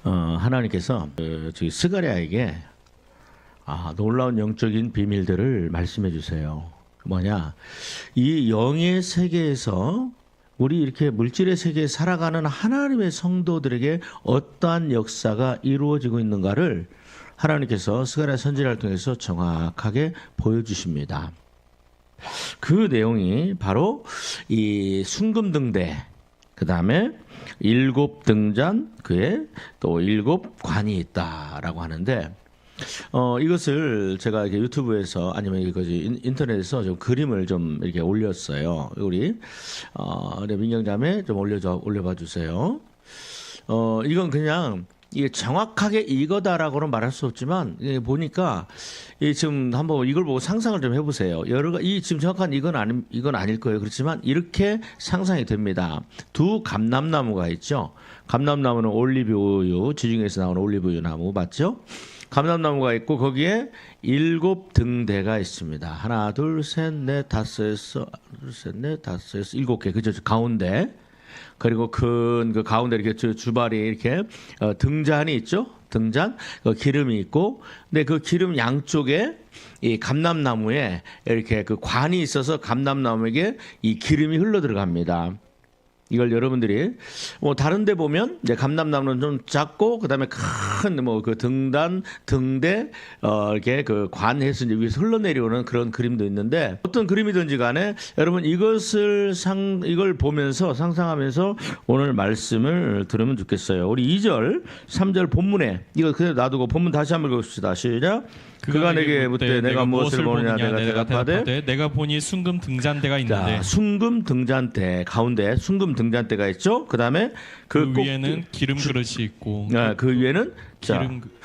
하나님께서 저기 스가랴에게 놀라운 영적인 비밀들을 말씀해 주세요. 뭐냐? 이 영의 세계에서 우리 이렇게 물질의 세계에 살아가는 하나님의 성도들에게 어떠한 역사가 이루어지고 있는가를 하나님께서 스가랴 선지자를 통해서 정확하게 보여주십니다. 그 내용이 바로 이 순금등대, 그 다음에 7등잔, 그에 또 7관이 있다라고 하는데, 이것을 제가 이렇게 유튜브에서 아니면 이거지 인터넷에서 좀 그림을 좀 이렇게 올렸어요. 우리 민경자매 좀 올려봐 주세요. 이건 그냥 이게 정확하게 이거다라고는 말할 수 없지만 보니까 지금 한번 이걸 보고 상상을 좀 해보세요. 이 지금 정확한 이건 아닐 거예요. 그렇지만 이렇게 상상이 됩니다. 두 감람나무가 있죠. 감람나무는 올리브유, 지중해에서 나오는 올리브유 나무 맞죠? 감람나무가 있고 거기에 7등대가 있습니다. 하나, 둘, 셋, 넷, 다섯에서 7개. 그죠? 가운데. 그리고 큰 그 가운데 이렇게 주발이 이렇게 등잔이 있죠. 등잔, 기름이 있고, 근데 그 기름 양쪽에 이 감람나무에 이렇게 그 관이 있어서 감람나무에게 이 기름이 흘러 들어갑니다. 이걸 여러분들이 다른 데 보면 이제 감람나무는 좀 작고 그다음에 큰 그 등대 이렇게 그 관해서 이제 위에서 흘러내려오는 그런 그림도 있는데 어떤 그림이든지 간에 여러분 이걸 보면서 상상하면서 오늘 말씀을 들으면 좋겠어요. 우리 2절, 3절 본문에 이거 그냥 놔두고 본문 다시 한번 읽읍시다. 시작. 그가 내게 묻되 내가 무엇을 보느냐 내가 대답하되 내가 보니 순금 등잔대가 있는데. 자, 순금 등잔대 가운데 순금 등잔대가 있죠. 그다음에 그 위에는 기름 그릇이 있고. 그 위에는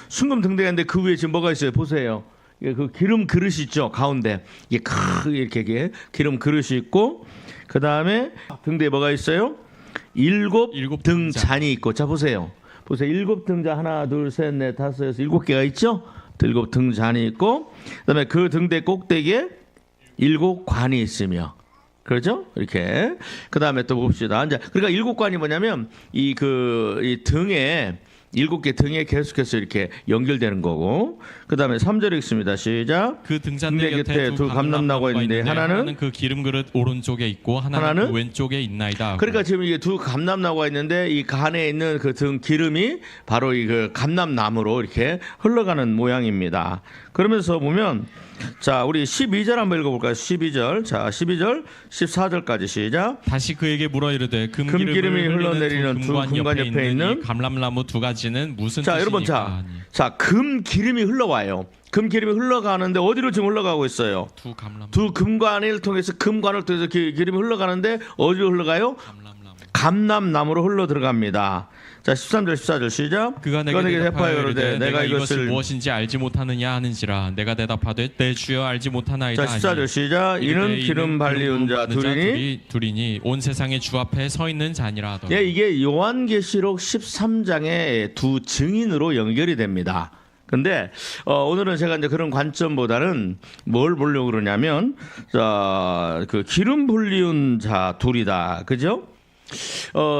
순금 등대가 있는데 그 위에 지금 뭐가 있어요? 보세요. 그 기름 그릇이 있죠. 가운데 이게 이렇게 기름 그릇이 있고 그다음에 등대에 뭐가 있어요? 7등잔이 있고. 자 보세요. 7등잔 하나 둘 셋 넷 다섯 여섯 7개가 있죠. 7등잔이 있고 그다음에 그 등대 꼭대기에 7관이 있으며 그렇죠? 이렇게 그다음에 또 봅시다. 이제 그러니까 7관이 뭐냐면 이 등에 7개 등에 계속해서 이렇게 연결되는 거고 그다음에 3절에 있습니다. 시작. 그 등잔대 곁에 두 감람나무가 있는데 하나는 그 기름 그릇 오른쪽에 있고 하나는 그 왼쪽에 있나이다. 그러니까 지금 이게 두 감람나무가 있는데 이 간에 있는 그 등 기름이 바로 이 그 감람나무로 이렇게 흘러가는 모양입니다. 그러면서 보면 자, 우리 12절 한번 읽어볼까요? 12절. 자, 12절, 14절까지 시작. 다시 그에게 물어 이르되 금기름이 흘러내리는 두 금관 옆에 있는 감람나무 두 가지는 무슨 뜻이니까? 여러분, 자, 금기름이 흘러와요. 금기름이 흘러가는데 어디로 지금 흘러가고 있어요? 두 금관을 통해서 기름이 흘러가는데 어디로 흘러가요? 감람나무로 흘러 들어갑니다. 자, 13절 14절 시작. 그가 내게 대답하여 이르되 내가 이것을 무엇인지 알지 못하느냐 하는지라. 내가 대답하되 내 주여 알지 못하나이다. 자, 14절 시작. 이는 기름 발리운 자 둘이니 온 세상의 주 앞에 서 있는 자니라 하더라. 예, 이게 요한계시록 13장의 두 증인으로 연결이 됩니다. 근데 오늘은 제가 이제 그런 관점보다는 뭘 보려고 그러냐면 그 기름 불리운 자 둘이다. 그죠?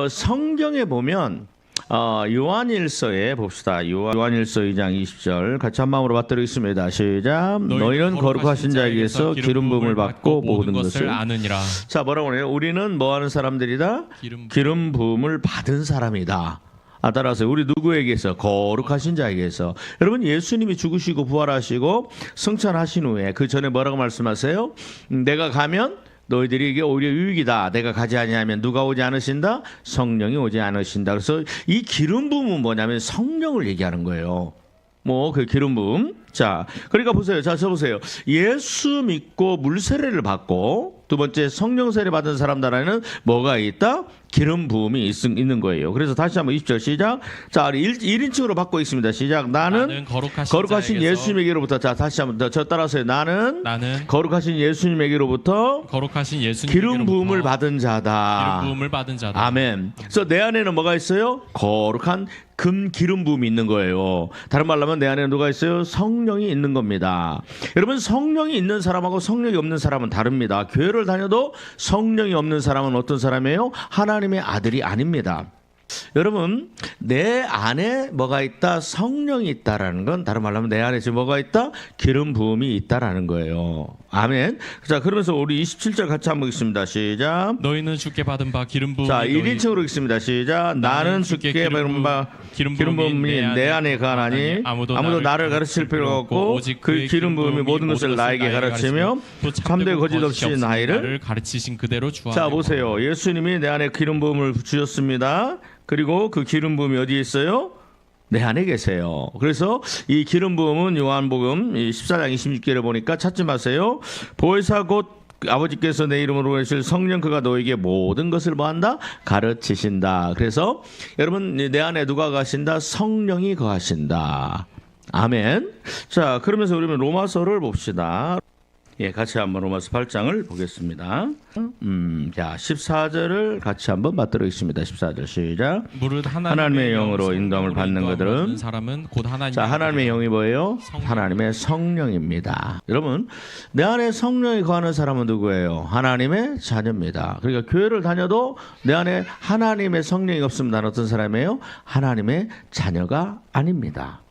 성경에 보면 요한일서에 봅시다. 요한일서 2장 20절 같이 한 마음으로 받들겠습니다. 시작. 너희는 거룩하신 자에게서 기름 부음을 받고 모든 것을 아느니라. 자, 뭐라고 하네요? 우리는 뭐 하는 사람들이다? 기름 부음을 받은 사람이다. 따라서 우리 누구에게서? 거룩하신 자에게서. 여러분, 예수님이 죽으시고 부활하시고 승천하신 후에 그 전에 뭐라고 말씀하세요? 내가 가면 너희들에게 오히려 유익이다. 내가 가지 아니하면 누가 오지 않으신다? 성령이 오지 않으신다. 그래서 이 기름 부음은 뭐냐면 성령을 얘기하는 거예요. 그 기름 부음. 자, 그러니까 보세요. 자, 저 보세요. 예수 믿고 물 세례를 받고 두 번째 성령 세례 받은 사람들에는 뭐가 있다? 기름 부음이 있는 거예요. 그래서 다시 한번 20절 시작. 자, 1인칭으로 받고 있습니다. 시작. 나는 거룩하신 예수님에게로부터. 자, 다시 한번 저 따라서요. 나는 거룩하신 예수님에게로부터 기름 부음을 받은 자다. 기름 부음을 받은 자다. 아멘. 그래서 내 안에는 뭐가 있어요? 거룩한 기름 부음이 있는 거예요. 다른 말로 하면 내 안에 누가 있어요? 성령이 있는 겁니다. 여러분, 성령이 있는 사람하고 성령이 없는 사람은 다릅니다. 교회를 다녀도 성령이 없는 사람은 어떤 사람이에요? 하나님의 아들이 아닙니다. 여러분, 내 안에 뭐가 있다? 성령이 있다라는 건 다른 말로 하면 내 안에 지금 뭐가 있다? 기름 부음이 있다라는 거예요. 아멘. 자, 그러면서 우리 27절 같이 한번 읽습니다. 시작. 너희는 주께 받은 바 기름 부음이 자, 1인칭으로 읽습니다. 시작. 나는 주께 받은 바 기름 부음이 내 안에 거하나니 아무도 나를 가르칠 필요가 없고 오직 그 기름 부음이 모든 것을 나에게 가르치며 참되고 거짓 없이 나를 가르치신 그대로 주하옵소서. 자, 보세요. 예수님이 내 안에 기름 부음을 주셨습니다. 그리고 그 기름 부음이 어디에 있어요? 내 안에 계세요. 그래서 이 기름 부음은 요한복음 14장 26절에 보니까 찾지 마세요. 보혜사 곧 아버지께서 내 이름으로 보내실 성령 그가 너에게 모든 것을 뭐한다? 가르치신다. 그래서 여러분 내 안에 누가 거하신다? 성령이 거하신다. 아멘. 자, 그러면서 우리는 로마서를 봅시다. 예, 같이 한번 로마서 8장을 보겠습니다. 자, 14절을 같이 한번 받들어있습니다. 14절 시작. 무릇 하나님의 영으로 인도함을 받는 그들은 사람은 곧 자, 하나님의 영이 뭐예요? 하나님의 성령입니다. 여러분, 내 안에 성령이 거하는 사람은 누구예요? 하나님의 자녀입니다. 그러니까 교회를 다녀도 내 안에 하나님의 성령이 없으면 나는 어떤 사람이에요? 하나님의 자녀가 아닙니다.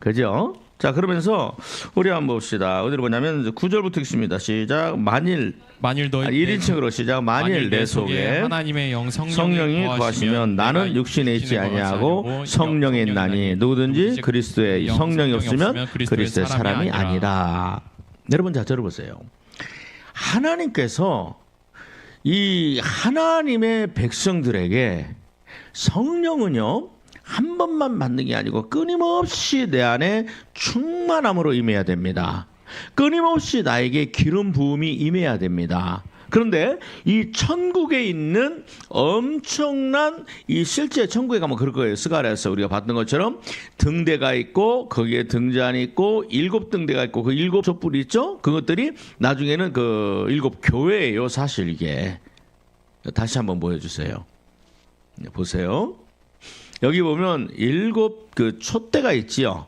그죠? 자, 그러면서 우리 한번 봅시다. 어디로 보냐면 9절부터 읽습니다. 시작. 만일 너희 1인칭으로 시작. 만일 내 속에 하나님의 영 성령이 거하시면 나는 육신에 있지 아니하고 성령에 있나니 누구든지 그리스도의 성령이 없으면 그리스도의 사람이 아니라. 여러분, 자, 저를 보세요. 하나님께서 이 하나님의 백성들에게 성령은요 한 번만 받는 게 아니고 끊임없이 내 안에 충만함으로 임해야 됩니다. 끊임없이 나에게 기름 부음이 임해야 됩니다. 그런데 이 천국에 있는 엄청난 이 실제 천국에 가면 그럴 거예요. 스가랴에서 우리가 봤던 것처럼 등대가 있고 거기에 등잔이 있고 7등대가 있고 그 7 촛불이 있죠. 그것들이 나중에는 그 7 교회예요. 사실 이게. 다시 한번 보여주세요. 보세요. 여기 보면 7 그 촛대가 있지요.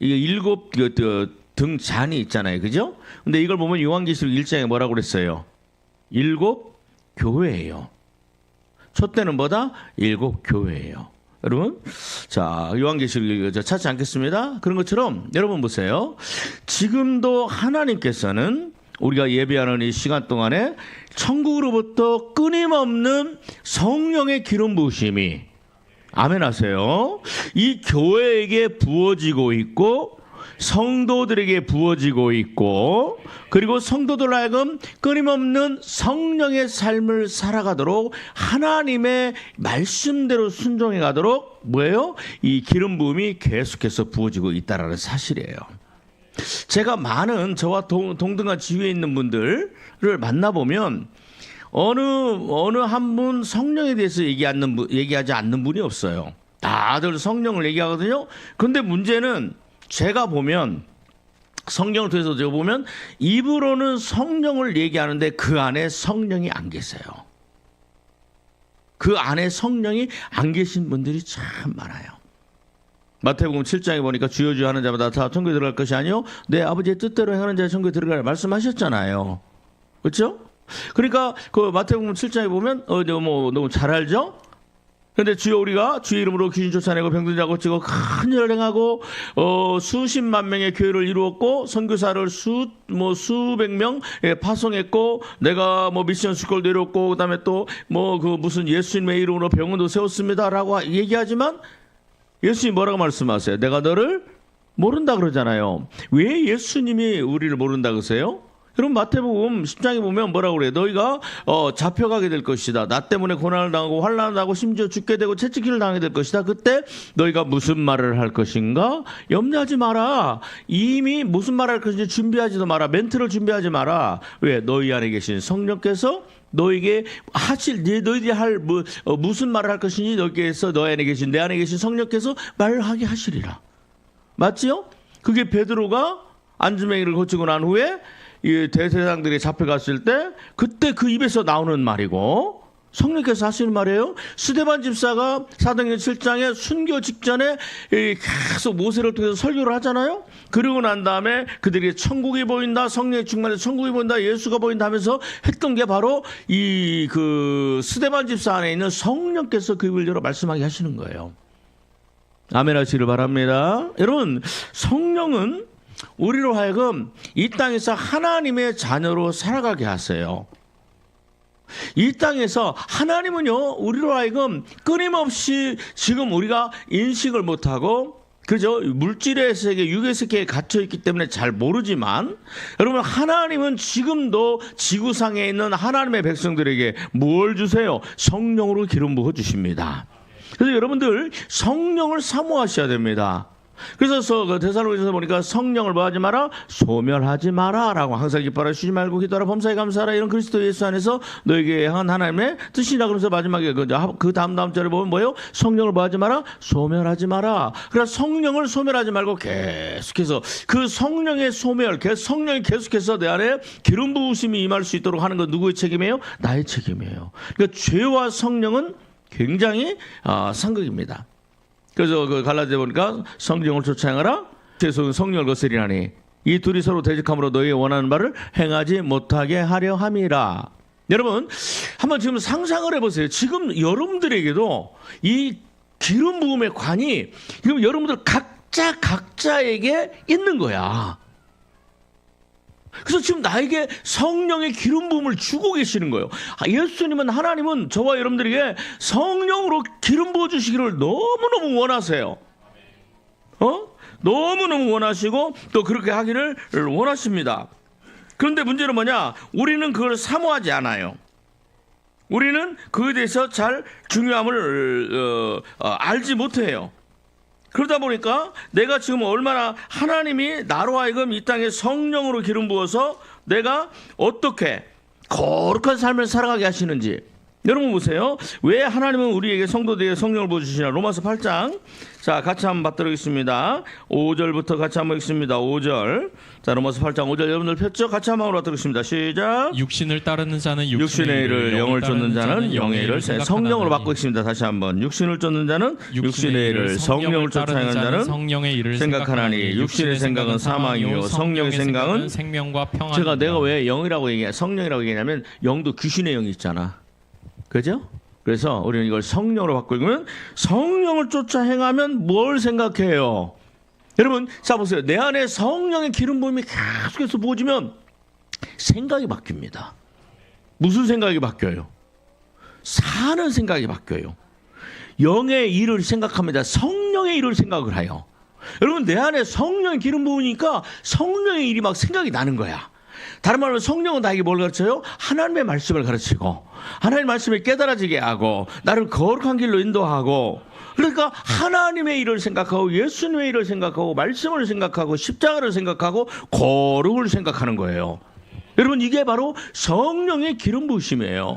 이게 7 그 등잔이 있잖아요. 그죠? 근데 이걸 보면 요한계시록 1장에 뭐라고 그랬어요? 7 교회예요. 촛대는 뭐다? 7 교회예요. 여러분, 자, 요한계시록 찾지 않겠습니다. 그런 것처럼 여러분 보세요. 지금도 하나님께서는 우리가 예배하는 이 시간 동안에 천국으로부터 끊임없는 성령의 기름 부으심이 아멘 하세요. 이 교회에게 부어지고 있고 성도들에게 부어지고 있고 그리고 성도들 하여금 끊임없는 성령의 삶을 살아가도록 하나님의 말씀대로 순종해 가도록 뭐예요? 이 기름 부음이 계속해서 부어지고 있다라는 사실이에요. 제가 많은 저와 동등한 지위에 있는 분들을 만나보면 어느 한 분 성령에 대해서 얘기하지 않는 분이 없어요. 다들 성령을 얘기하거든요. 그런데 문제는 제가 보면 성경을 통해서 제가 보면 입으로는 성령을 얘기하는데 그 안에 성령이 안 계세요. 그 안에 성령이 안 계신 분들이 참 많아요. 마태복음 7장에 보니까 주여 주여 하는 자마다 다 천국에 들어갈 것이 아니요 내 아버지의 뜻대로 행하는 자가 천국에 들어가라 말씀하셨잖아요. 그렇죠? 그러니까 그 마태복음 7장에 보면 너무 잘 알죠? 그런데 주여 우리가 주의 이름으로 귀신 쫓아내고 병든 자 고치고 큰 일을 행하고 수십만 명의 교회를 이루었고 선교사를 수백 명 파송했고 내가 미션 스쿨도 이뤘고 그다음에 또 무슨 예수님의 이름으로 병원도 세웠습니다라고 얘기하지만 예수님이 뭐라고 말씀하세요? 내가 너를 모른다 그러잖아요. 왜 예수님이 우리를 모른다 그러세요? 그럼 마태복음 10장에 보면 뭐라고 그래요? 너희가 잡혀가게 될 것이다. 나 때문에 고난을 당하고 환난을 당하고 심지어 죽게 되고 채찍질을 당하게 될 것이다. 그때 너희가 무슨 말을 할 것인가? 염려하지 마라. 이미 무슨 말을 할 것인지 준비하지도 마라. 멘트를 준비하지 마라. 왜? 너희 안에 계신 성령께서 너에게 너희들이 할 무슨 말을 할 것인지 너희 안에 계신 내 안에 계신 성령께서 말을 하게 하시리라. 맞지요? 그게 베드로가 안주맹이를 고치고 난 후에 이 대제사장들이 잡혀갔을 때 그때 그 입에서 나오는 말이고 성령께서 하시는 말이에요. 스데반 집사가 사도행전 7장에 순교 직전에 계속 모세를 통해서 설교를 하잖아요. 그러고 난 다음에 그들이 천국이 보인다, 성령의 충만해서 천국이 보인다, 예수가 보인다 하면서 했던 게 바로 그 스데반 집사 안에 있는 성령께서 그 입을 열어 말씀하게 하시는 거예요. 아멘 하시기를 바랍니다. 여러분, 성령은 우리로 하여금 이 땅에서 하나님의 자녀로 살아가게 하세요. 이 땅에서 하나님은요, 우리로 하여금 끊임없이 지금 우리가 인식을 못하고, 그죠? 물질의 세계, 육의 세계에 갇혀있기 때문에 잘 모르지만, 여러분, 하나님은 지금도 지구상에 있는 하나님의 백성들에게 뭘 주세요? 성령으로 기름 부어 주십니다. 그래서 여러분들 성령을 사모하셔야 됩니다. 그래서 그 데살로니가서 보니까 성령을 뭐하지 마라? 소멸하지 마라 라고, 항상 기뻐하라, 쉬지 말고 기도하라, 범사에 감사하라, 이런 그리스도 예수 안에서 너에게 향한 하나님의 뜻이라. 그래서 마지막에 그 다음 절에 보면 뭐예요? 성령을 뭐하지 마라? 소멸하지 마라. 그래서 성령을 소멸하지 말고 계속해서 그 성령의 소멸, 성령이 계속해서 내 안에 기름 부으심이 임할 수 있도록 하는 건 누구의 책임이에요? 나의 책임이에요. 그러니까 죄와 성령은 굉장히 상극입니다. 그래서 그 갈라디아에 보니까 성령을 쫓아 행하라, 죄속은 성령을 거스리나니 이 둘이 서로 대적함으로 너희 원하는 바를 행하지 못하게 하려 함이라. 여러분, 한번 지금 상상을 해보세요. 지금 여러분들에게도 이 기름 부음의 관이 지금 여러분들 각자에게 있는 거야. 그래서 지금 나에게 성령의 기름 부음을 주고 계시는 거예요. 예수님은, 하나님은 저와 여러분들에게 성령으로 기름 부어주시기를 너무너무 원하세요. 너무너무 원하시고 또 그렇게 하기를 원하십니다. 그런데 문제는 뭐냐? 우리는 그걸 사모하지 않아요. 우리는 그에 대해서 잘 중요함을 알지 못해요. 그러다 보니까 내가 지금 얼마나 하나님이 나로 하여금 이 땅에 성령으로 기름 부어서 내가 어떻게 거룩한 삶을 살아가게 하시는지, 여러분 보세요. 왜 하나님은 우리에게 성도들에게 성령을 부어주시냐? 로마서 8장. 자, 같이 한번 받도록 하겠습니다. 5절부터 같이 한번 읽습니다. 5절. 자, 로마서 8장 5절 여러분들 폈죠? 같이 한번 받도록 하겠습니다. 시작. 육신을 따르는 자는 육신의 일을, 영을 쫓는 자는 영의 일을. 성령으로 바꾸고 있습니다. 다시 한번. 육신을 쫓는 자는 육신의 일을, 성령을 쫓아가는 자는 성령의 일을 생각하나니 육신의 생각은 사망이요 성령의 생각은 생명과 평안. 제가 내가 왜 영이라고 얘기해, 성령이라고 얘기하냐면 영도 귀신의 영이 있잖아. 그죠? 그래서 우리는 이걸 성령으로 바꾸면, 성령을 쫓아 행하면 뭘 생각해요? 여러분, 자 보세요. 내 안에 성령의 기름 부음이 계속해서 부어지면 생각이 바뀝니다. 무슨 생각이 바뀌어요? 사는 생각이 바뀌어요. 영의 일을 생각합니다. 성령의 일을 생각을 해요. 여러분, 내 안에 성령의 기름 부으니까 성령의 일이 막 생각이 나는 거야. 다른 말로 성령은 나에게 뭘 가르쳐요? 하나님의 말씀을 가르치고, 하나님의 말씀을 깨달아지게 하고, 나를 거룩한 길로 인도하고. 그러니까 하나님의 일을 생각하고, 예수님의 일을 생각하고, 말씀을 생각하고, 십자가를 생각하고, 거룩을 생각하는 거예요. 여러분, 이게 바로 성령의 기름 부으심이에요.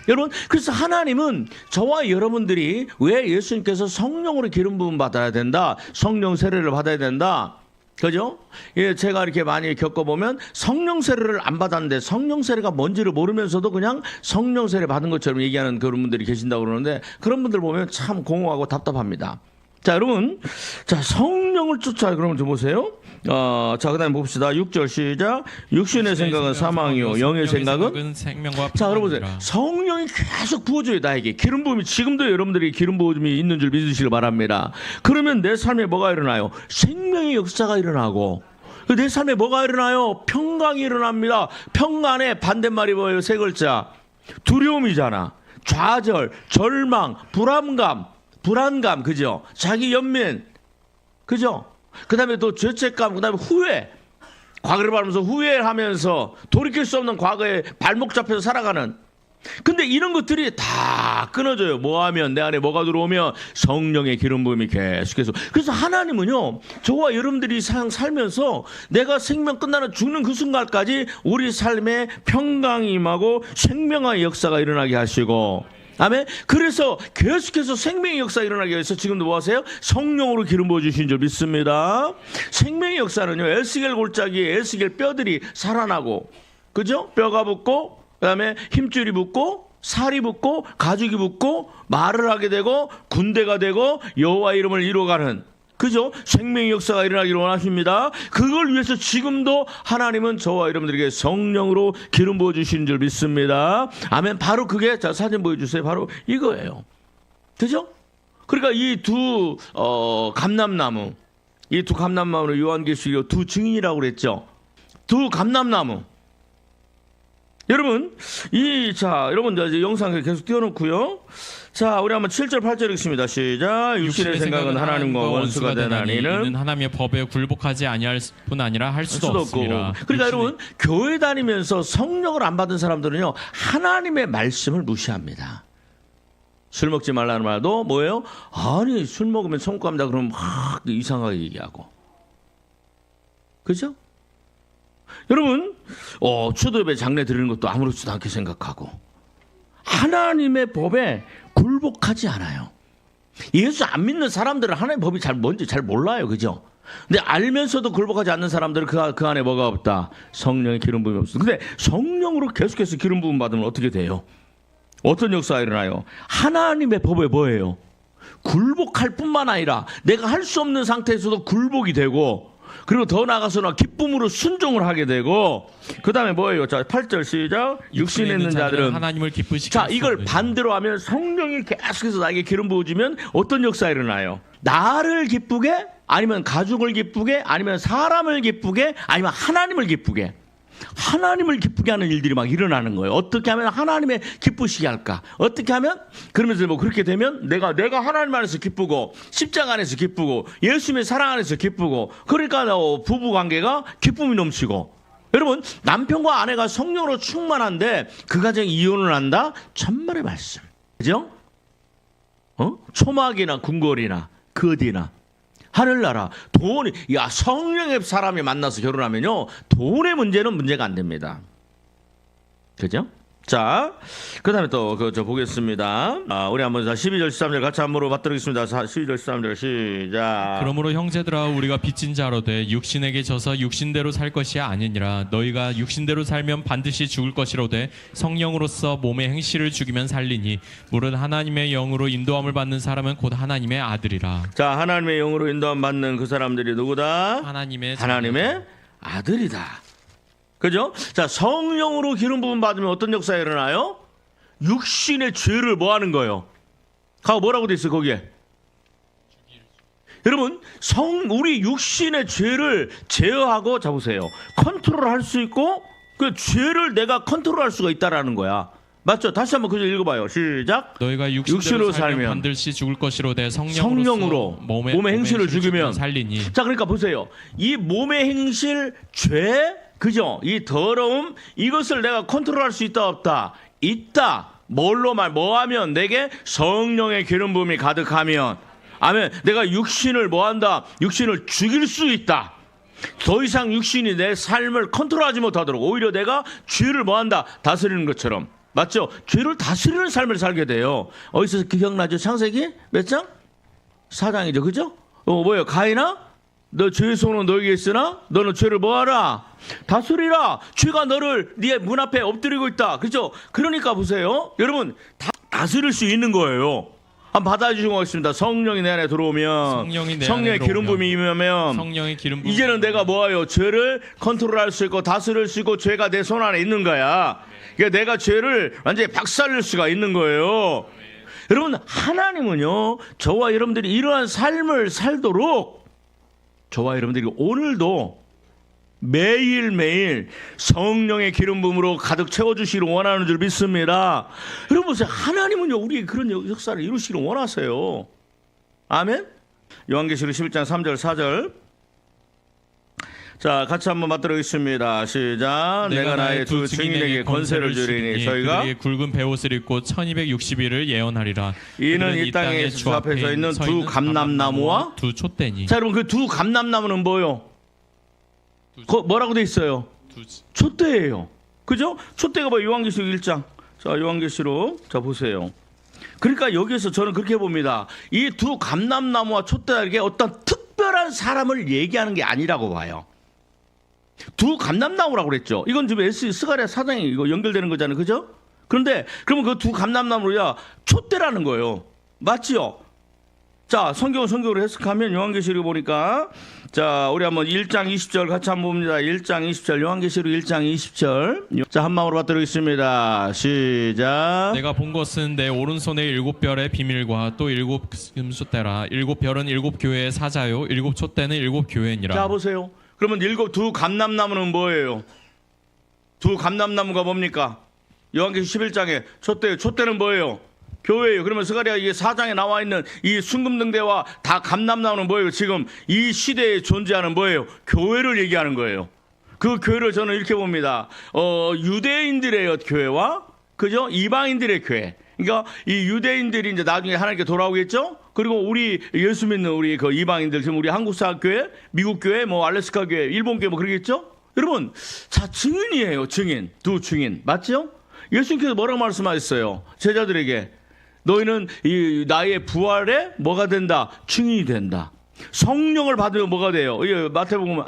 여러분, 그래서 하나님은 저와 여러분들이 왜 예수님께서 성령으로 기름 부음 받아야 된다, 성령 세례를 받아야 된다, 그죠? 예, 제가 이렇게 많이 겪어보면 성령 세례를 안 받았는데 성령 세례가 뭔지를 모르면서도 그냥 성령 세례 받은 것처럼 얘기하는 그런 분들이 계신다고 그러는데, 그런 분들 보면 참 공허하고 답답합니다. 자, 여러분, 자, 성령을 쫓아. 그러면 좀 보세요. 자, 그 다음에 봅시다. 6절 시작. 육신의 생각은 사망이요 영의 생각은 생명과. 자, 여러분 보세요. 성령이 계속 부어줘요, 나에게. 기름 부음이, 지금도 여러분들이 기름 부음이 있는 줄 믿으시길 바랍니다. 그러면 내 삶에 뭐가 일어나요? 생명의 역사가 일어나고, 내 삶에 뭐가 일어나요? 평강이 일어납니다. 평안의 반대말이 뭐예요? 세 글자. 두려움이잖아. 좌절, 절망, 불안감, 그죠? 자기 연민, 그죠? 그 다음에 또 죄책감, 그 다음에 후회. 과거를 바라면서 후회하면서 돌이킬 수 없는 과거에 발목 잡혀서 살아가는. 근데 이런 것들이 다 끊어져요. 뭐 하면, 내 안에 뭐가 들어오면? 성령의 기름 부음이 계속해서. 그래서 하나님은요, 저와 여러분들이 살면서 내가 생명 끝나는 죽는 그 순간까지 우리 삶에 평강이 임하고 생명의 역사가 일어나게 하시고, 아멘. 그래서 계속해서 생명의 역사가 일어나게 해서 지금도 뭐 하세요? 성령으로 기름 부어주신 줄 믿습니다. 생명의 역사는요, 에스겔 골짜기에 에스겔 뼈들이 살아나고, 그죠? 뼈가 붙고, 그 다음에 힘줄이 붙고, 살이 붙고 가죽이 붙고 말을 하게 되고 군대가 되고 여호와 이름을 이루어가는, 그죠? 생명의 역사가 일어나기를 원하십니다. 그걸 위해서 지금도 하나님은 저와 여러분들에게 성령으로 기름 부어주시는 줄 믿습니다. 아멘. 바로 그게, 자, 사진 보여주세요. 바로 이거예요. 그죠? 그러니까 이 두 감람나무, 이 두 감람나무는 요한계시록 두 증인이라고 그랬죠. 두 감람나무. 여러분, 여러분, 이제 영상 계속 띄워놓고요. 자, 우리 한번 7절, 8절 읽습니다. 시작. 육신의 생각은 하나님과 원수가 되나니 이는 하나님의 법에 굴복하지 아니할 뿐 아니라 할 수도 없습니다. 그러니까 여러분, 교회 다니면서 성령을 안 받은 사람들은요, 하나님의 말씀을 무시합니다. 술 먹지 말라는 말도 뭐예요? 아니, 술 먹으면 천국 갑니다. 그러면 막 이상하게 얘기하고. 그죠? 여러분, 추도예배 장례 드리는 것도 아무렇지도 않게 생각하고 하나님의 법에 굴복하지 않아요. 예수 안 믿는 사람들은 하나님의 법이 뭔지 잘 몰라요. 그죠? 근데 알면서도 굴복하지 않는 사람들은 그 안에 뭐가 없다? 성령의 기름 부음이 없어. 근데 성령으로 계속해서 기름 부음 받으면 어떻게 돼요? 어떤 역사가 일어나요? 하나님의 법에 뭐예요? 굴복할 뿐만 아니라 내가 할 수 없는 상태에서도 굴복이 되고, 그리고 더 나아가서는 기쁨으로 순종을 하게 되고, 그 다음에 뭐예요? 자, 8절 시작. 육신에 있는 자들은 하나님을 기쁘시게. 자, 이걸 반대로 하면 성령이 계속해서 나에게 기름 부어주면 어떤 역사가 일어나요? 나를 기쁘게, 아니면 가족을 기쁘게, 아니면 사람을 기쁘게, 아니면 하나님을 기쁘게. 하나님을 기쁘게 하는 일들이 막 일어나는 거예요. 어떻게 하면 하나님의 기쁘시게 할까? 어떻게 하면? 그러면서 뭐 그렇게 되면 내가 하나님 안에서 기쁘고, 십자가 안에서 기쁘고, 예수님의 사랑 안에서 기쁘고, 그러니까 부부 관계가 기쁨이 넘치고. 여러분, 남편과 아내가 성령으로 충만한데 그 가정이 이혼을 한다? 천만의 말씀. 그죠? 초막이나 궁궐이나 그 어디나 하늘나라, 돈이, 성령의 사람이 만나서 결혼하면요, 돈의 문제는 문제가 안 됩니다. 그죠? 자, 그 다음에 또, 보겠습니다. 우리 한번 12절, 13절 같이 한번 받도록하겠습니다. 12절, 13절, 시작. 그러므로 형제들아, 우리가 빚진 자로 돼 육신에게 져서 육신대로 살 것이 아니니라. 너희가 육신대로 살면 반드시 죽을 것이로 돼 성령으로서 몸의 행실을 죽이면 살리니, 물은 하나님의 영으로 인도함을 받는 사람은 곧 하나님의 아들이라. 자, 하나님의 영으로 인도함 받는 그 사람들이 누구다? 하나님의 아들이다. 그죠? 자, 성령으로 기름 부음 받으면 어떤 역사가 일어나요? 육신의 죄를 뭐 하는 거예요? 뭐라고 돼 있어요, 거기에? 여러분, 우리 육신의 죄를 제어하고, 자, 보세요. 컨트롤할 수 있고, 그 죄를 내가 컨트롤할 수가 있다라는 거야. 맞죠? 다시 한번 그저 읽어봐요. 시작. 너희가 육신대로 살면 반드시 죽을 것이로 돼 성령으로 몸의 행실을 죽이면 살리니. 자, 그러니까 보세요. 이 몸의 행실, 죄, 그죠? 이 더러움, 이것을 내가 컨트롤할 수 있다 없다? 있다. 뭐하면? 내게 성령의 기름 부음이 가득하면, 아멘. 내가 육신을 뭐한다? 육신을 죽일 수 있다. 더 이상 육신이 내 삶을 컨트롤하지 못하도록 오히려 내가 죄를 뭐한다? 다스리는 것처럼. 맞죠? 죄를 다스리는 삶을 살게 돼요. 어디서 기억나죠? 창세기 몇 장? 4장이죠. 그죠? 뭐예요? 가인아? 너 죄의 손은 너에게 있으나 너는 죄를 뭐하라? 다스리라. 죄가 너를 네 문 앞에 엎드리고 있다. 그죠? 그러니까 보세요. 여러분, 다스릴 수 있는 거예요. 한번 받아주시고 가겠습니다. 성령이 내 안에 들어오면, 성령의 기름 부음이 임하면, 이제는 내가 뭐예요? 죄를 컨트롤할 수 있고 다스릴 수 있고, 죄가 내 손 안에 있는 거야. 그러니까 내가 죄를 완전히 박살낼 수가 있는 거예요. 여러분, 하나님은요, 저와 여러분들이 이러한 삶을 살도록 저와 여러분들이 오늘도 매일매일 성령의 기름 부음으로 가득 채워주시기를 원하는 줄 믿습니다. 여러분 보세요. 하나님은요, 우리의 그런 역사를 이루시기를 원하세요. 아멘. 요한계시록 11장 3절 4절. 자, 같이 한번 맞들어겠습니다. 시작. 내가 나의 두 증인에게 권세를 주리니 저희가 그들에게 굵은 베옷을 입고 1260일을 예언하리라. 이는 이 땅의 주 앞에 서 있는 두 감람나무와 두 촛대니. 자, 여러분, 그 두 감람나무는 뭐예요? 뭐라고 돼 있어요? 촛대예요. 그죠? 촛대가 뭐 요한계시록 1장. 자, 요한계시록. 자, 보세요. 그러니까 여기에서 저는 그렇게 봅니다. 이 두 감람나무와 촛대에게 어떤 특별한 사람을 얘기하는 게 아니라고 봐요. 두 감람나무라고 그랬죠. 이건 지금 스가랴 4장에 이거 연결되는 거잖아요. 그죠? 그런데 그러면 그 두 감람나무야 촛대라는 거예요. 맞지요? 자, 성경으로 해석하면 요한계시록 보니까 자, 우리 한번 1장 20절 같이 한번 봅니다. 1장 20절 요한계시록 1장 20절. 자, 한 마음으로 받들겠습니다. 시작. 내가 본 것은 내 오른손에 7별의 비밀과 또 7금숫대라. 7별은 7교회의 사자요 7촛대는 7교회니라. 자, 보세요. 그러면 두 감람나무는 뭐예요? 두 감람나무가 뭡니까? 요한계시록 11장에 촛대는 뭐예요? 교회예요. 그러면 스가랴 이게 4장에 나와 있는 이 순금등대와 다 감람나무는 뭐예요? 지금 이 시대에 존재하는 뭐예요? 교회를 얘기하는 거예요. 그 교회를 저는 이렇게 봅니다. 유대인들의 교회와 그죠? 이방인들의 교회. 그러니까 이 유대인들이 이제 나중에 하나님께 돌아오겠죠? 그리고 우리 예수 믿는 우리 그 이방인들, 지금 우리 한국사 교회, 미국 교회, 뭐 알래스카 교회, 일본 교회 뭐 그러겠죠? 여러분, 자, 증인이에요. 증인. 두 증인. 맞죠? 예수님께서 뭐라고 말씀하셨어요? 제자들에게. 너희는 이 나의 부활에 뭐가 된다? 증인이 된다. 성령을 받으면 뭐가 돼요? 마태복음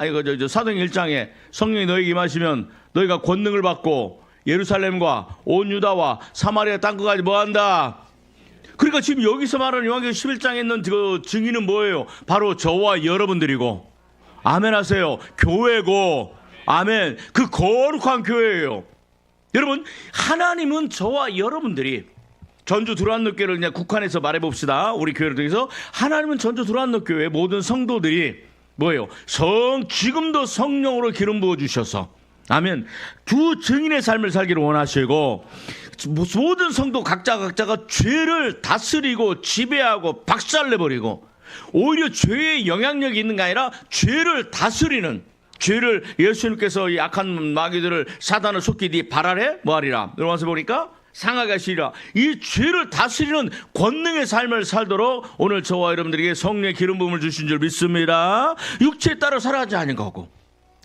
사도행 1장에 성령이 너희에게 임하시면 너희가 권능을 받고 예루살렘과 온 유다와 사마리아 땅끝까지 뭐한다? 그러니까 지금 여기서 말하는 요한계시록 11장에 있는 그 증인은 뭐예요? 바로 저와 여러분들이고, 아멘 하세요. 교회고, 아멘. 그 거룩한 교회예요. 여러분, 하나님은 저와 여러분들이 전주 두란노교회를 그냥 국한해서 말해봅시다. 우리 교회를 통해서 하나님은 전주 두란노교회 모든 성도들이 뭐예요? 지금도 성령으로 기름 부어주셔서 아멘. 두 증인의 삶을 살기를 원하시고 모든 성도 각자가 죄를 다스리고 지배하고 박살내버리고 오히려 죄의 영향력이 있는 게 아니라 죄를 다스리는, 죄를 예수님께서 이 악한 마귀들을 사단을 속기 발하래 뭐하리라. 여러분 보니까 상하게 하시리라. 이 죄를 다스리는 권능의 삶을 살도록 오늘 저와 여러분들에게 성령의 기름 부음을 주신 줄 믿습니다. 육체에 따라 살아가지 않은 거고,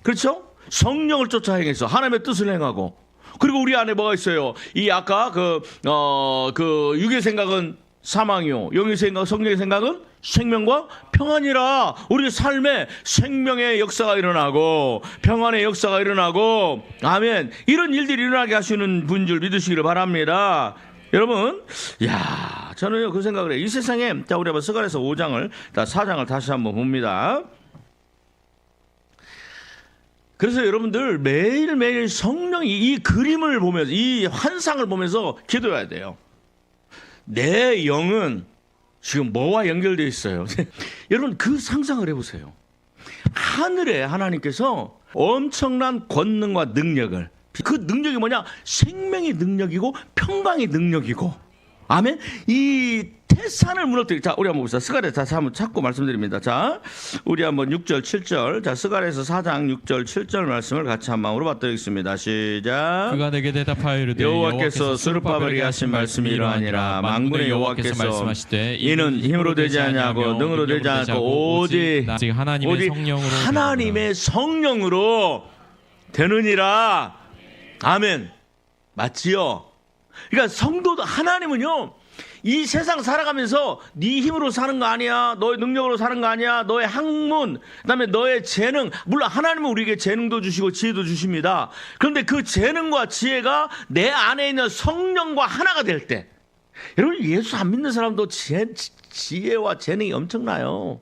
그렇죠? 성령을 쫓아 행해서 하나님의 뜻을 행하고, 그리고 우리 안에 뭐가 있어요? 이 아까 그 육의 생각은 사망이요, 영의 생각, 성령의 생각은 생명과 평안이라. 우리 삶에 생명의 역사가 일어나고 평안의 역사가 일어나고, 아멘. 이런 일들이 일어나게 하시는 분인 줄 믿으시기를 바랍니다. 여러분, 야, 저는 그 생각을 해요. 이 세상에, 자, 우리 한번 스가랴서 5장을, 4장을 다시 한번 봅니다. 그래서 여러분들 매일매일 성령이 이 그림을 보면서, 이 환상을 보면서 기도해야 돼요. 내 영은 지금 뭐와 연결되어 있어요? 여러분, 그 상상을 해보세요. 하늘에 하나님께서 엄청난 권능과 능력을, 그 능력이 뭐냐? 생명의 능력이고 평강의 능력이고, 아멘. 이 태산을 무너뜨리고, 자, 우리 한번 봅시다. 스가랴 다시 한번 찾고 말씀드립니다. 자, 우리 한번 6절 7절, 자, 스가랴에서 4장 6절 7절 말씀을 같이 한 마음으로 받드리겠습니다. 시작. 그가 내게 대답하여 이르되 여호와께서 스룹바벨에게 하신 말씀이 이러하니라. 만군의 여호와께서 말씀하시되 이는 힘으로 되지 아니하고 능으로 되지 않고 오직 하나님의 성령으로 되느니라. 아멘. 맞지요? 그러니까 성도도, 하나님은요, 이 세상 살아가면서 네 힘으로 사는 거 아니야, 너의 능력으로 사는 거 아니야, 너의 학문, 그다음에 너의 재능, 물론 하나님은 우리에게 재능도 주시고 지혜도 주십니다. 그런데 그 재능과 지혜가 내 안에 있는 성령과 하나가 될 때, 여러분, 예수 안 믿는 사람도 지혜와 재능이 엄청나요.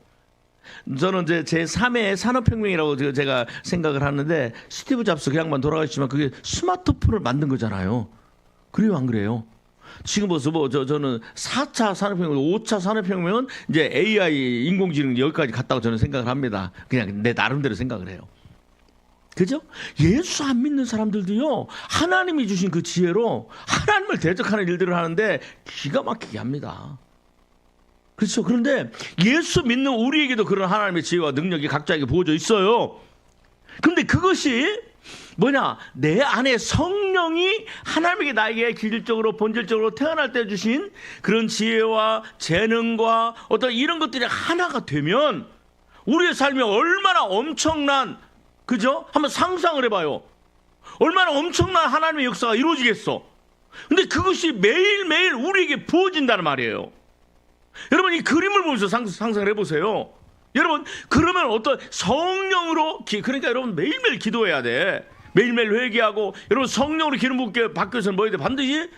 저는 이제 제 3의 산업혁명이라고 제가 생각을 하는데, 스티브 잡스 그 양반 돌아가셨지만 그게 스마트폰을 만든 거잖아요. 그래요, 안 그래요? 지금 저는 4차 산업혁명, 5차 산업혁명은 이제 AI, 인공지능 여기까지 갔다고 저는 생각을 합니다. 그냥 내 나름대로 생각을 해요. 그죠? 예수 안 믿는 사람들도요, 하나님이 주신 그 지혜로 하나님을 대적하는 일들을 하는데 기가 막히게 합니다. 그렇죠? 그런데 예수 믿는 우리에게도 그런 하나님의 지혜와 능력이 각자에게 부어져 있어요. 그런데 그것이 뭐냐? 내 안에 성령이 하나님에게 나에게 기질적으로 본질적으로 태어날 때 주신 그런 지혜와 재능과 어떤 이런 것들이 하나가 되면 우리의 삶이 얼마나 엄청난, 그죠? 한번 상상을 해봐요. 얼마나 엄청난 하나님의 역사가 이루어지겠어. 근데 그것이 매일매일 우리에게 부어진다는 말이에요. 여러분, 이 그림을 보면서 상상을 해보세요. 여러분, 그러면 어떤 성령으로 그러니까 여러분 매일매일 기도해야 돼. 매일매일 회개하고 여러분 성령으로 기름 붓게 받기 위해서는 뭐해야 돼? 반드시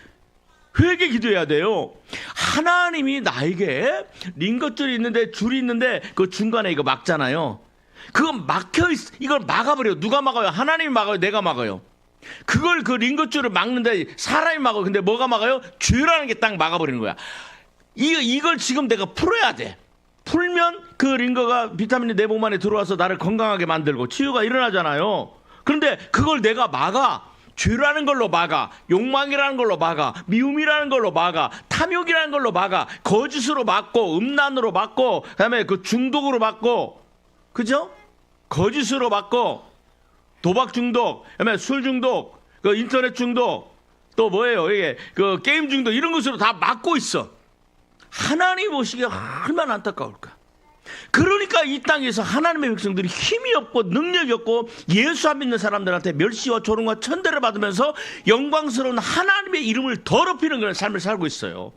회개 기도해야 돼요. 하나님이 나에게 링것줄이 있는데 줄이 있는데 그 중간에 이거 막잖아요. 그거 막혀 있, 이걸 막아버려. 누가 막아요? 하나님이 막아요? 내가 막아요? 그걸 그 링것줄을 막는데 사람이 막아요. 근데 뭐가 막아요? 죄라는 게 딱 막아버리는 거야. 이걸 지금 내가 풀어야 돼. 풀면 그 링거가 비타민이 내 몸 안에 들어와서 나를 건강하게 만들고 치유가 일어나잖아요. 그런데 그걸 내가 막아. 죄라는 걸로 막아. 욕망이라는 걸로 막아. 미움이라는 걸로 막아. 탐욕이라는 걸로 막아. 거짓으로 막고 음란으로 막고 그다음에 그 중독으로 막고 그죠? 거짓으로 막고 도박 중독, 그다음에 술 중독, 그 인터넷 중독, 또 뭐예요? 이게 그 게임 중독 이런 것으로 다 막고 있어. 하나님 보시기에 얼마나 안타까울까. 그러니까 이 땅에서 하나님의 백성들이 힘이 없고 능력이 없고 예수 안 믿는 사람들한테 멸시와 조롱과 천대를 받으면서 영광스러운 하나님의 이름을 더럽히는 그런 삶을 살고 있어요.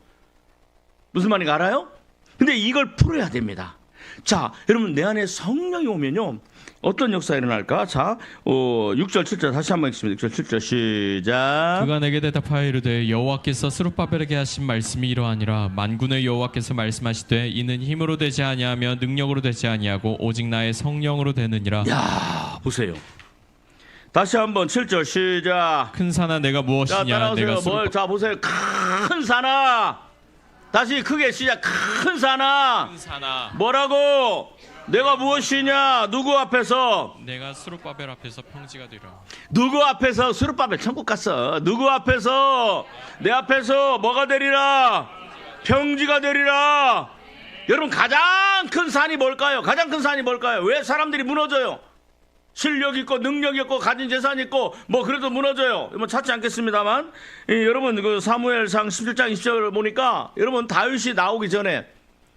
무슨 말인가 알아요? 근데 이걸 풀어야 됩니다. 자, 여러분 내 안에 성령이 오면요 어떤 역사가 일어날까? 자, 6절 7절 다시 한번 읽습니다. 6절 7절 시작. 그가 내게 대답하여 이르되 여호와께서 스룹바벨에게 하신 말씀이 이러하니라. 만군의 여호와께서 말씀하시되 이는 힘으로 되지 아니하며 능력으로 되지 아니하고 오직 나의 성령으로 되느니라. 야, 보세요. 다시 한번 7절 시작. 큰 산아 내가 자, 무엇이냐. 따라오세요. 내가 스룹 자, 보세요. 큰 산아. 다시 크게 시작. 큰 산아. 큰 산아 뭐라고? 내가 무엇이냐? 누구 앞에서? 내가 스룹바벨 앞에서 평지가 되라. 누구 앞에서? 스룹바벨 천국 갔어. 누구 앞에서? 내 앞에서 뭐가 되리라? 평지가 되리라. 여러분 가장 큰 산이 뭘까요? 가장 큰 산이 뭘까요? 왜 사람들이 무너져요? 실력 있고 능력 있고 가진 재산 있고 뭐 그래도 무너져요. 뭐 찾지 않겠습니다만 여러분 그 사무엘상 17장 20절을 보니까 여러분 다윗이 나오기 전에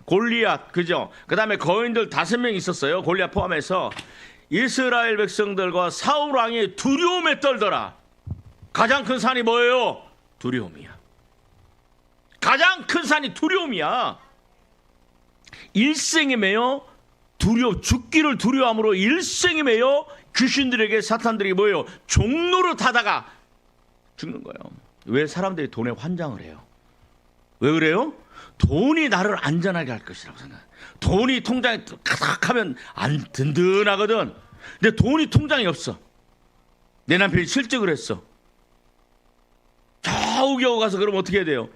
골리앗 그죠? 그 다음에 거인들 5명 있었어요. 골리앗 포함해서 이스라엘 백성들과 사울 왕이 두려움에 떨더라. 가장 큰 산이 뭐예요? 두려움이야. 가장 큰 산이 두려움이야. 일생에 매여 죽기를 두려워함으로 일생에 매여 귀신들에게 사탄들이 뭐예요? 종로를 타다가 죽는 거예요. 왜 사람들이 돈에 환장을 해요? 왜 그래요? 돈이 나를 안전하게 할 것이라고 생각해요. 돈이 통장에 가득하면 안 든든하거든. 근데 돈이 통장에 없어. 내 남편이 실직을 했어. 겨우겨우 가서 그러면 어떻게 해야 돼요?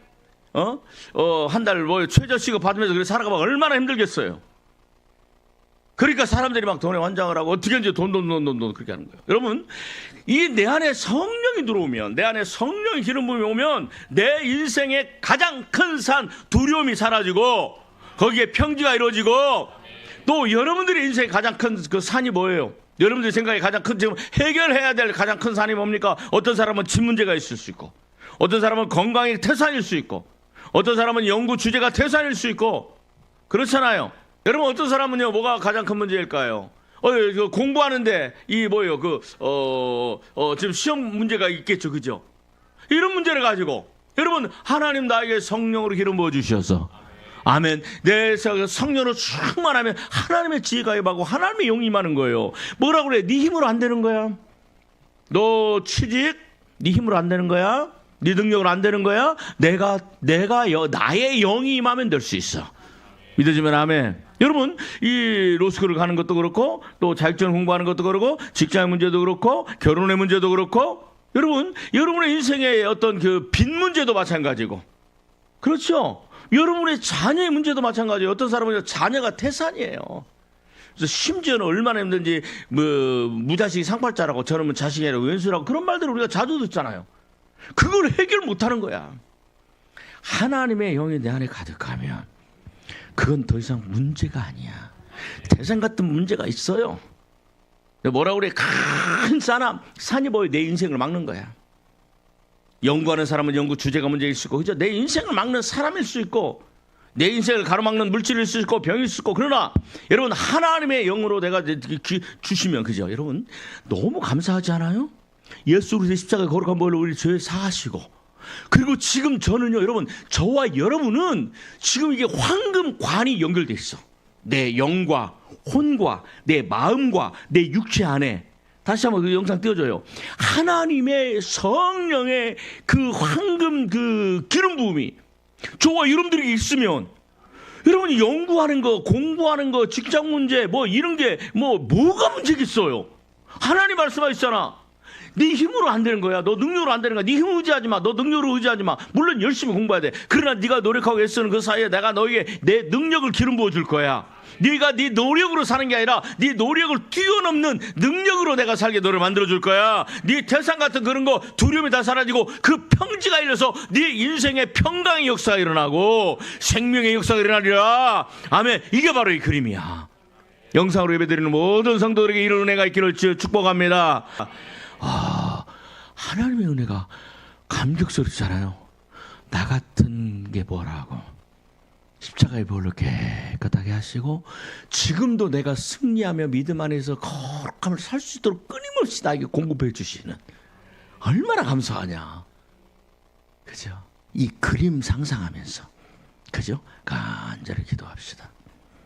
한 달 뭐 최저시급 받으면서 그래 살아가면 얼마나 힘들겠어요. 그러니까 사람들이 막 돈에 환장을 하고 어떻게 이제 돈 그렇게 하는 거예요. 여러분, 이 내 안에 성령이 들어오면, 내 안에 성령이 기름 부음이 오면 내 인생의 가장 큰 산 두려움이 사라지고 거기에 평지가 이루어지고 또 여러분들의 인생의 가장 큰 그 산이 뭐예요? 여러분들의 생각에 가장 큰 지금 해결해야 될 가장 큰 산이 뭡니까? 어떤 사람은 집 문제가 있을 수 있고 어떤 사람은 건강이 태산일 수 있고 어떤 사람은 연구 주제가 태산일 수 있고 그렇잖아요. 여러분 어떤 사람은요 뭐가 가장 큰 문제일까요? 공부하는데 이 뭐예요 지금 시험 문제가 있겠죠, 그죠? 이런 문제를 가지고 여러분 하나님 나에게 성령으로 기름 부어 주셔서 아멘. 내 성령으로 충만하면 하나님의 지혜가 임하고 하나님의 영이 임하는 거예요. 뭐라 그래? 네 힘으로 안 되는 거야. 너 취직 네 힘으로 안 되는 거야. 네 능력으로 안 되는 거야. 나의 영이 임하면 될 수 있어. 믿어지면 아멘. 여러분 이 로스쿨을 가는 것도 그렇고 또 자격증 공부하는 것도 그렇고 직장의 문제도 그렇고 결혼의 문제도 그렇고 여러분 여러분의 인생의 어떤 그 빚 문제도 마찬가지고 그렇죠. 여러분의 자녀의 문제도 마찬가지예요. 어떤 사람은 자녀가 태산이에요. 그래서 심지어는 얼마나 힘든지 무자식이 상팔자라고 저놈은 자식이라고 왼수라고 그런 말들을 우리가 자주 듣잖아요. 그걸 해결 못하는 거야. 하나님의 영이 내 안에 가득하면 그건 더 이상 문제가 아니야. 태산 같은 문제가 있어요. 뭐라 그래? 큰 산이 뭐예요? 내 인생을 막는 거야. 연구하는 사람은 연구 주제가 문제일 수 있고, 그죠? 내 인생을 막는 사람일 수 있고, 내 인생을 가로막는 물질일 수 있고, 병일 수 있고, 그러나 여러분 하나님의 영으로 내가 주시면, 그죠? 여러분 너무 감사하지 않아요? 예수 그리스도의 십자가에 거룩한 벌로 우리 죄 사하시고, 그리고 지금 저는요, 여러분, 저와 여러분은 지금 이게 황금관이 연결돼 있어. 내 영과 혼과 내 마음과 내 육체 안에 다시 한번 그 영상 띄워줘요. 하나님의 성령의 그 황금 그 기름 부음이 저와 여러분들에게 있으면 여러분이 연구하는 거, 공부하는 거, 직장 문제 뭐 이런 게 뭐가 문제겠어요. 하나님 말씀하셨잖아. 네 힘으로 안 되는 거야. 너 능력으로 안 되는 거야. 네 힘을 의지하지 마. 너 능력으로 의지하지 마. 물론 열심히 공부해야 돼. 그러나 네가 노력하고 애쓰는 그 사이에 내가 너에게 내 능력을 기름 부어 줄 거야. 네가 네 노력으로 사는 게 아니라 네 노력을 뛰어넘는 능력으로 내가 살게 너를 만들어 줄 거야. 네 태산 같은 그런 거 두려움이 다 사라지고 그 평지가 일어서 네 인생의 평강의 역사가 일어나고 생명의 역사가 일어나리라. 아멘. 이게 바로 이 그림이야. 영상으로 예배드리는 모든 성도들에게 이런 은혜가 있기를 축복합니다. 하나님의 은혜가 감격스럽잖아요. 나 같은 게 뭐라고 십자가의 보혈로 깨끗하게 하시고 지금도 내가 승리하며 믿음 안에서 거룩함을 살 수 있도록 끊임없이 나에게 공급해 주시는, 얼마나 감사하냐. 그죠? 이 그림 상상하면서 그죠? 간절히 기도합시다.